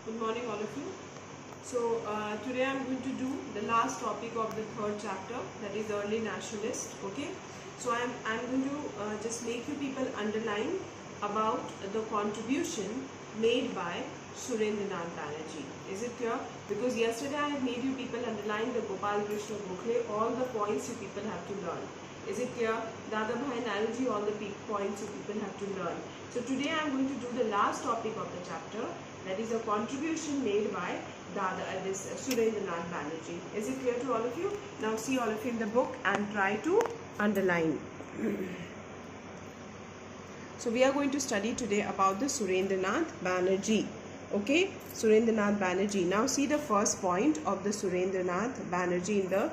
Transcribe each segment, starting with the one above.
Good morning, all of you. So today I'm going to do the last topic of the third chapter, that is early nationalist. Okay. So I'm going to just make you people underline about the contribution made by Surendranath Banerjee. Is it clear? Because yesterday I had made you people underline the Gopal Krishna Gokhale, all the points you people have to learn. Is it clear? Dadabhai Nanaji, all the points you people have to learn. So today I am going to do the last topic of the chapter, that is a contribution made by Surendranath Banerjee. Is it clear to all of you? Now see all of you in the book and try to underline. So we are going to study today about the Surendranath Banerjee. Okay, Surendranath Banerjee. Now see the first point of the Surendranath Banerjee in the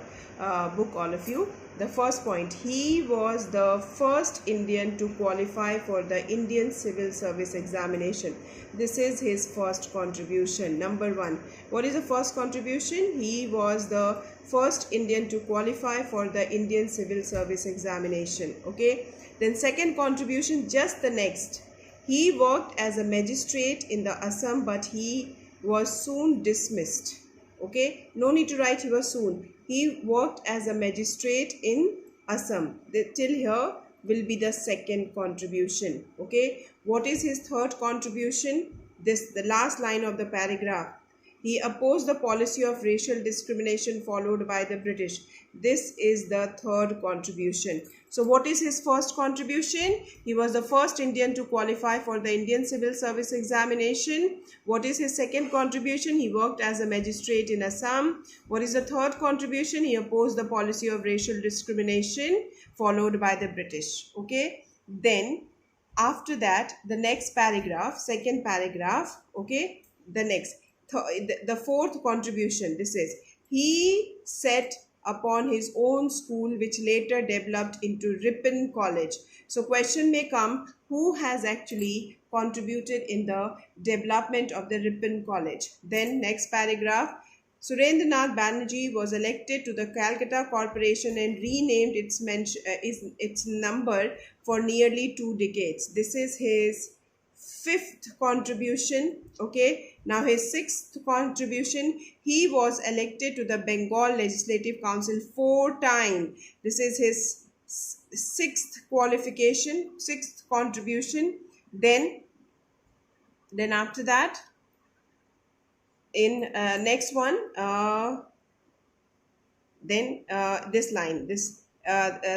book, all of you. The first point, he was the first Indian to qualify for the Indian Civil Service examination. This is his first contribution. Number one, what is the first contribution? He was the first Indian to qualify for the Indian Civil Service examination. Okay, then second contribution, just the next. He worked as a magistrate in the Assam, but he was soon dismissed. Okay, no need to write he was soon. He worked as a magistrate in Assam. Till here will be the second contribution. Okay, what is his third contribution? This, the last line of the paragraph. He opposed the policy of racial discrimination followed by the British. This is the third contribution. So what is his first contribution? He was the first Indian to qualify for the Indian Civil Service examination. What is his second contribution? He worked as a magistrate in Assam. What is the third contribution? He opposed the policy of racial discrimination followed by the British. Okay. Then after that, the next paragraph, second paragraph. Okay. The next. The fourth contribution, this is, he set upon his own school which later developed into Ripon College. So question may come, who has actually contributed in the development of the Ripon College? Then next paragraph, Surendranath Banerjee was elected to the Calcutta Corporation and renamed its number for nearly 2 decades. This is his fifth contribution. Okay, now his sixth contribution, he was elected to the Bengal Legislative Council 4 times. This is his sixth contribution. Then after that, in next one, this line, this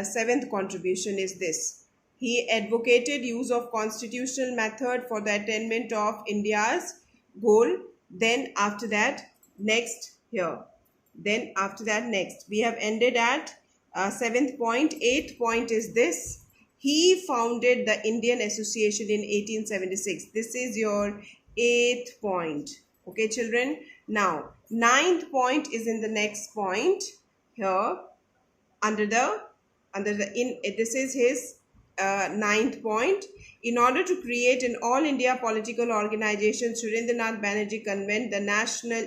seventh contribution is this. He advocated use of constitutional method for the attainment of India's goal. Then after that, next here. Then after that, next. We have ended at seventh point. Eighth point is this. He founded the Indian Association in 1876. This is your eighth point. Okay, children. Now, ninth point is in the next point here. This is his ninth point. In order to create an all India political organization, Surendranath Banerjee convened the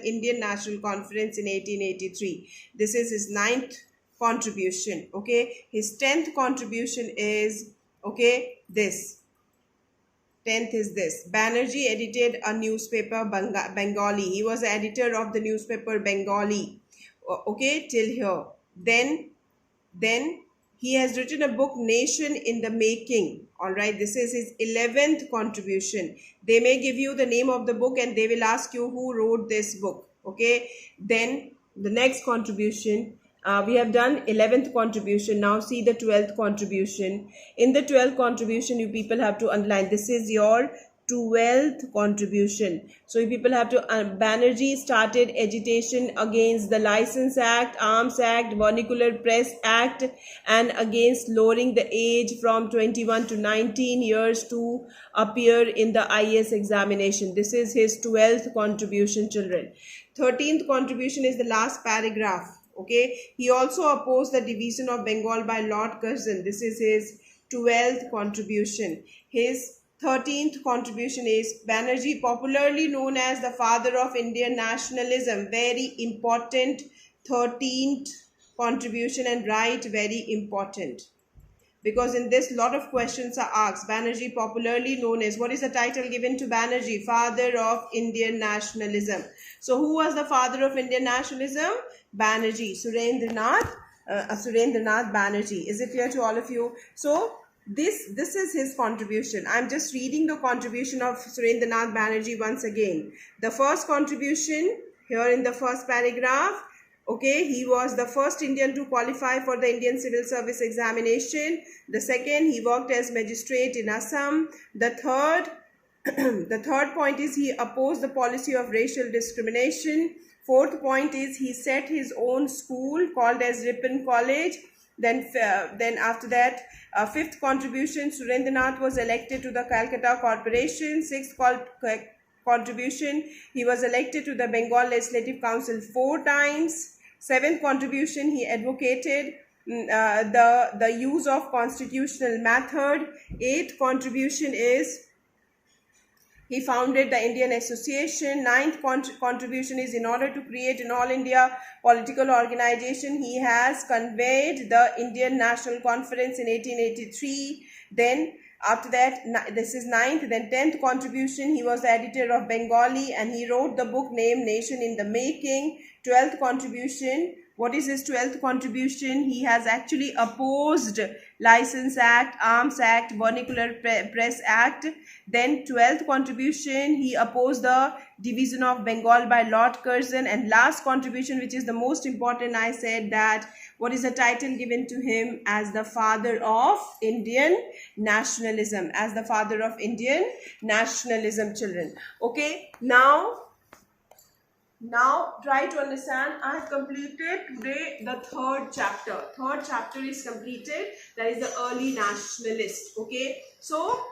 Indian National Conference in 1883. This is his ninth contribution. Okay, his 10th contribution is, okay, this. 10th is this. Banerjee edited a newspaper, Bengali. He was the editor of the newspaper Bengali. Okay, till here. Then he has written a book, Nation in the Making. Alright, this is his 11th contribution. They may give you the name of the book and they will ask you who wrote this book. Okay, then the next contribution, we have done 11th contribution. Now see the 12th contribution. In the 12th contribution, you people have to underline. This is your 12th contribution. So you people have to, Banerjee started agitation against the License Act, Arms Act, Vernacular Press Act, and against lowering the age from 21 to 19 years to appear in the IAS examination. This is his 12th contribution, children. 13th contribution is the last paragraph. Okay, he also opposed the division of Bengal by Lord Curzon. This is his 12th contribution. His 13th contribution is Banerjee, popularly known as the father of Indian nationalism. Very important 13th contribution, and write very important. because in this lot of questions are asked. Banerjee, popularly known as, what is the title given to Banerjee? Father of Indian nationalism. So who was the father of Indian nationalism? Banerjee, Surendranath Banerjee. Is it clear to all of you? So this is his contribution. I'm just reading the contribution of Surendranath Banerjee once again. The first contribution here in the first paragraph. Okay, he was the first Indian to qualify for the Indian Civil Service examination. The second, he worked as magistrate in Assam. The third, the third point is he opposed the policy of racial discrimination. Fourth point is he set his own school called as Ripon College. Then after that, fifth contribution, Surendranath was elected to the Calcutta Corporation. Sixth contribution, he was elected to the Bengal Legislative Council 4 times. Seventh contribution, he advocated the use of constitutional method. Eighth contribution is he founded the Indian Association. Ninth contribution is, in order to create an all India political organization, he has convened the Indian National Conference in 1883. Then after that, this is ninth. Then 10th contribution, he was the editor of Bengali and he wrote the book named Nation in the Making. 12th contribution, what is his 12th contribution? He has actually opposed License Act, Arms Act, Vernacular Press Act. Then 12th contribution, he opposed the division of Bengal by Lord Curzon. And last contribution, which is the most important, I said that what is the title given to him? As the father of Indian nationalism. As the father of Indian nationalism, children. Okay, now try to understand. I have completed today the third chapter. Third chapter is completed. That is the early nationalist. Okay, so